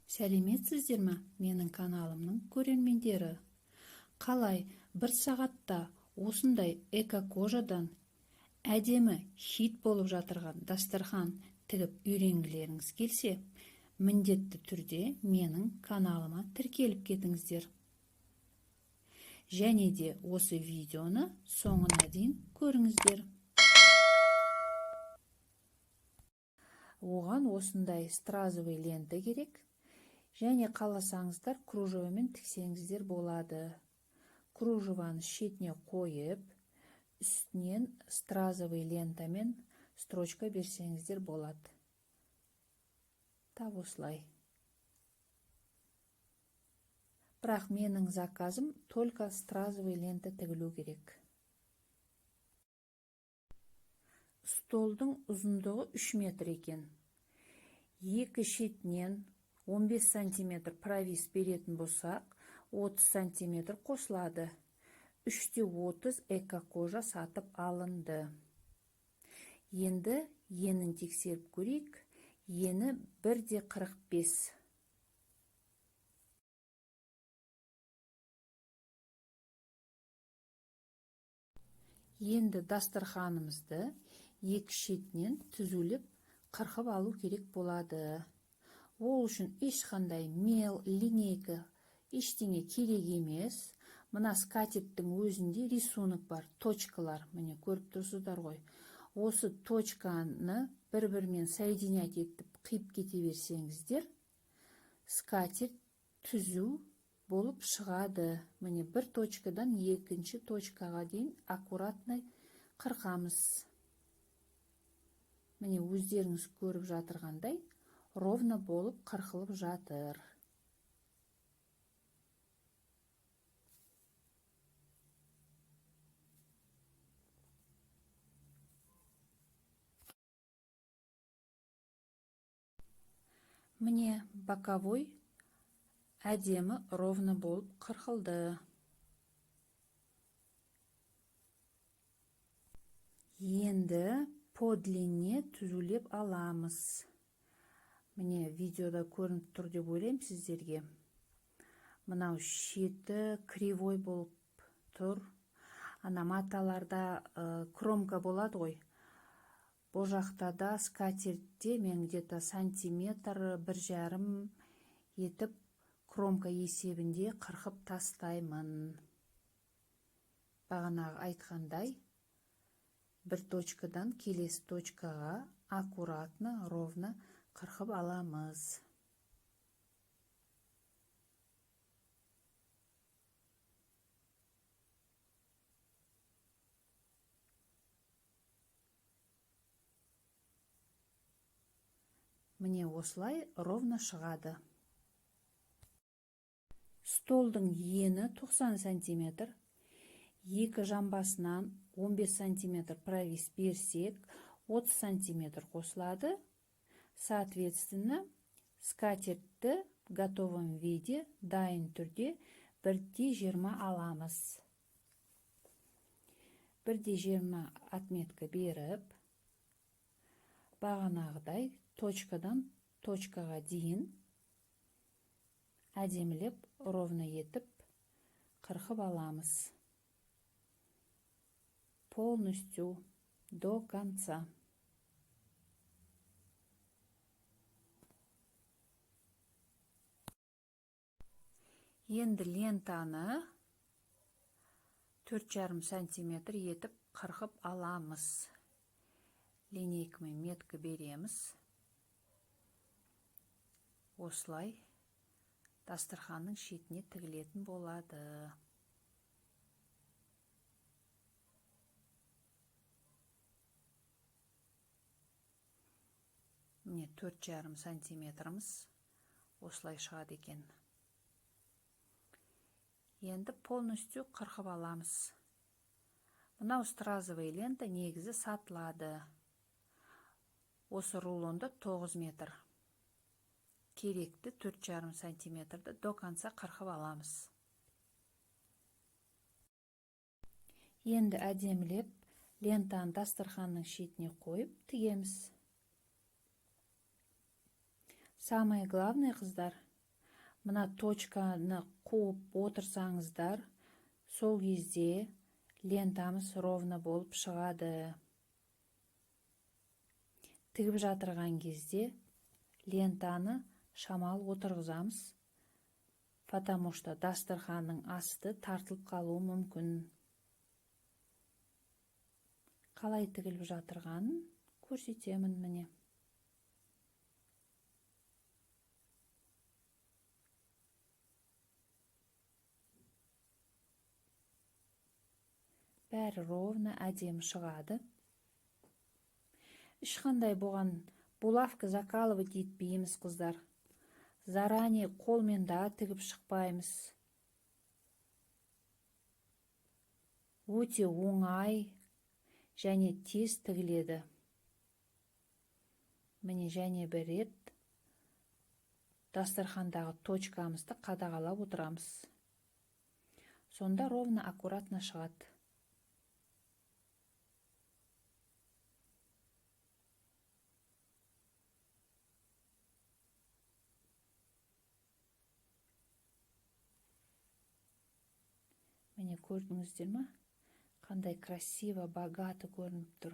Сәлеметсіздер ме, менің каналымның көрермендері? Қалай бір сағатта осындай эко-кожадан әдемі хит болып жатырған дастархан тігіп үйренгілеріңіз келсе, міндетті түрде менің каналыма тіркеліп кетіңіздер. Және де осы видеоны соңына дейін көріңіздер. Оған осындай стразовый лента керек. Және қаласаңыздар, кружевамен тіксеңіздер болады. Кружеваны шетіне қойып, үстінен стразовый лентамен строчка берсеңіздер болады. Тап осылай. Бірақ менің заказым только стразовый лента тігілу керек. Столдың ұзындығы 3 метр екен. Екі шетінен 15 сантиметр провис беретін болсақ, 30 сантиметр қосылады. 3/30 эко-кожа сатып алынды. Енді енін тексеріп көрейік. Ені 1/45. Енді дастарханымызды екі шетінен түзулеп қырқып алу керек болады. Ол үшін ешқандай мел, линейка, ештеңе керек емес. Мына скатертің өзінде рисунок бар, точкалар, міне көріп тұрсыздар ғой. Осы точканы бір-бірімен соединять етіп қиып кете берсеңіздер, скатерт түзу болып шығады. Міне бір точкадан екінші точкаға дейін аккуратно қырқамыз. Міне өздеріңіз көріп жатырғандай, ровно болып қырқылып жатыр. Міне боковой әдемі ровно болып қырқылды. Енді по длине түзулеп аламыз. Міне видеода көрініп тұр деп ойлаймын сіздерге. Мынау шеті кривой болып тұр. Ана маталарда кромка болады ғой. Бұл жақта да скатертте мен где-то сантиметр 1,5 етіп кромка есебінде қырқып тастаймын. Бағанағы айтқандай, бір точкадан келесі точкаға аккуратно, ровно қырқып аламыз. Міне осылай ровно шығады. Столдың ені 90 сантиметр. Екі жамбасынан 15 сантиметр провис берсек, 30 сантиметр қосылады. Соответственно, скатертті в готовом виде, дайын түрде 1/20 аламыз. 1/20 отметка беріп, бағанағыдай точкадан точкаға дейін әдемілеп, ровно етіп қырқып аламыз. Полностью до конца. Енді лентаны 4,5 сантиметр етіп қырқып аламыз. Линейкамен метка береміз. Осылай дастарханның шетіне тігілетін болады. Міне 4,5 сантиметріміз осылай шығады екен. Енді полностью қырқып аламыз. Мынау стразовый лента негізі сатылады. Осы рулонда 9 метр. Керекті 4,5 сантиметрді до конца қырқып аламыз. Енді әдемілеп лентаны дастарханның шетіне қойып тігеміз. Самое главное, қыздар, мына точканы қуып отырсаңыздар, сол кезде лентамыз ровно болып шығады. Тігіп жатырған кезде лентаны шамал отырғызамыз, потому что дастарханның асты тартылып қалуы мүмкін. Қалай тігіліп жатырғанын көрсетемін міне. Бәрі ровно әдемі шығады. Ешқандай болған булавка закалывать етпейміз, қыздар. Заранее қолмен да тігіп шықпаймыз. Өте оңай және тез тігіледі. Міне және бір рет дастархандағы точкамызды қадағалап отырамыз. Сонда ровно аккуратно шығады. Міне көрдіңіздер ме? Қандай красиво, богато көрініп тұр.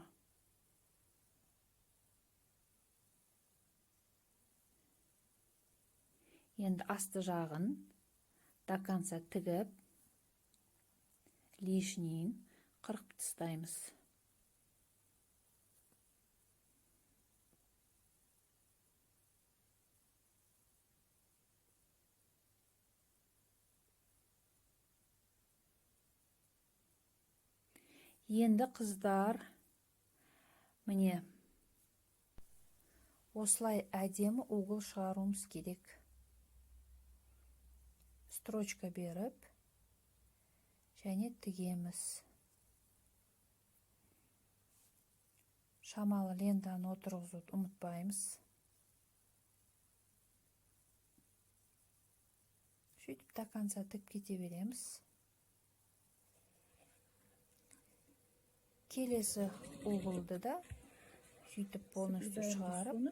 Енді асты жағын до конца тігіп, лишнейін қырқып тастаймыз. Енді қыздар, міне осылай әдемі угол шығаруымыз керек. Строчка беріп, және тігеміз. Шамалы лентаны отырғызуды ұмытпаймыз. Сөйтіп до конца тігіп кете береміз. Келесі углды да сөйтіп полностью шығарып,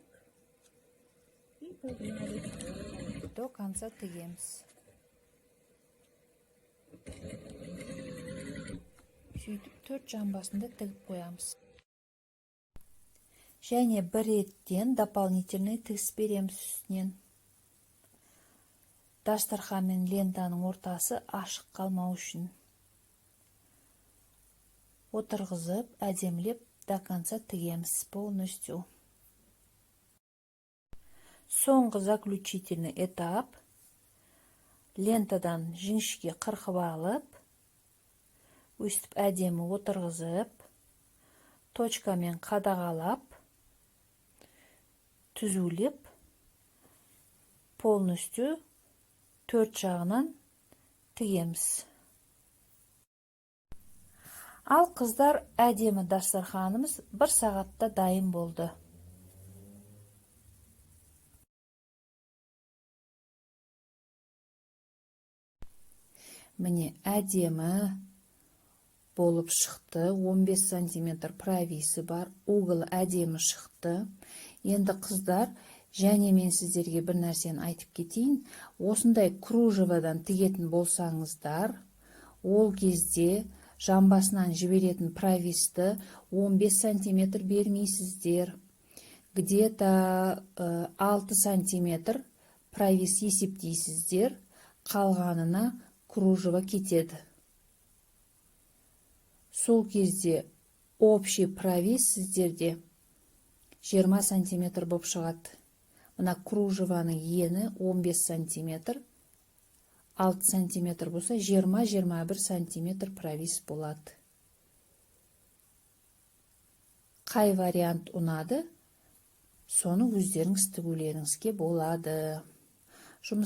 до конца тігеміз. Сөйтіп 4 жамбасында тігіп қоямыз. Және бір реттен дополнительный тігіс береміз үстінен. Дастархан мен лентаның ортасы ашық қалмау үшін. Отырғызып, әдемілеп, до конца тігеміз полностью. Соңғы заключительный этап. Лентадан жіңішке қырқып алып, өстіп әдемі отырғызып, точкамен қадағалап, түзулеп, полностью 4 жағынан тігеміз. Ал қыздар, әдемі дастарханымыз 1 сағатта дайын болды. Міне әдемі болып шықты. 15 сантиметр прависі бар. Угол әдемі шықты. Енді қыздар, және мен сіздерге бір нәрсені айтып кетейін. Осындай кружевадан тігетін болсаңыздар, ол кезде жамбасынан жіберетін прависті 15 сантиметр бермейсіздер. Где-то 6 сантиметр правис есептейсіздер, қалғанына кружева кетеді. Сол кезде общий правис сіздерде 20 сантиметр болып шығады. Мына кружеваның ені 15 сантиметр, 6 сантиметр болса 20-21 сантиметр правис болады. Қай вариант ұнады, соны өздеріңіз тігулеріңізге болады.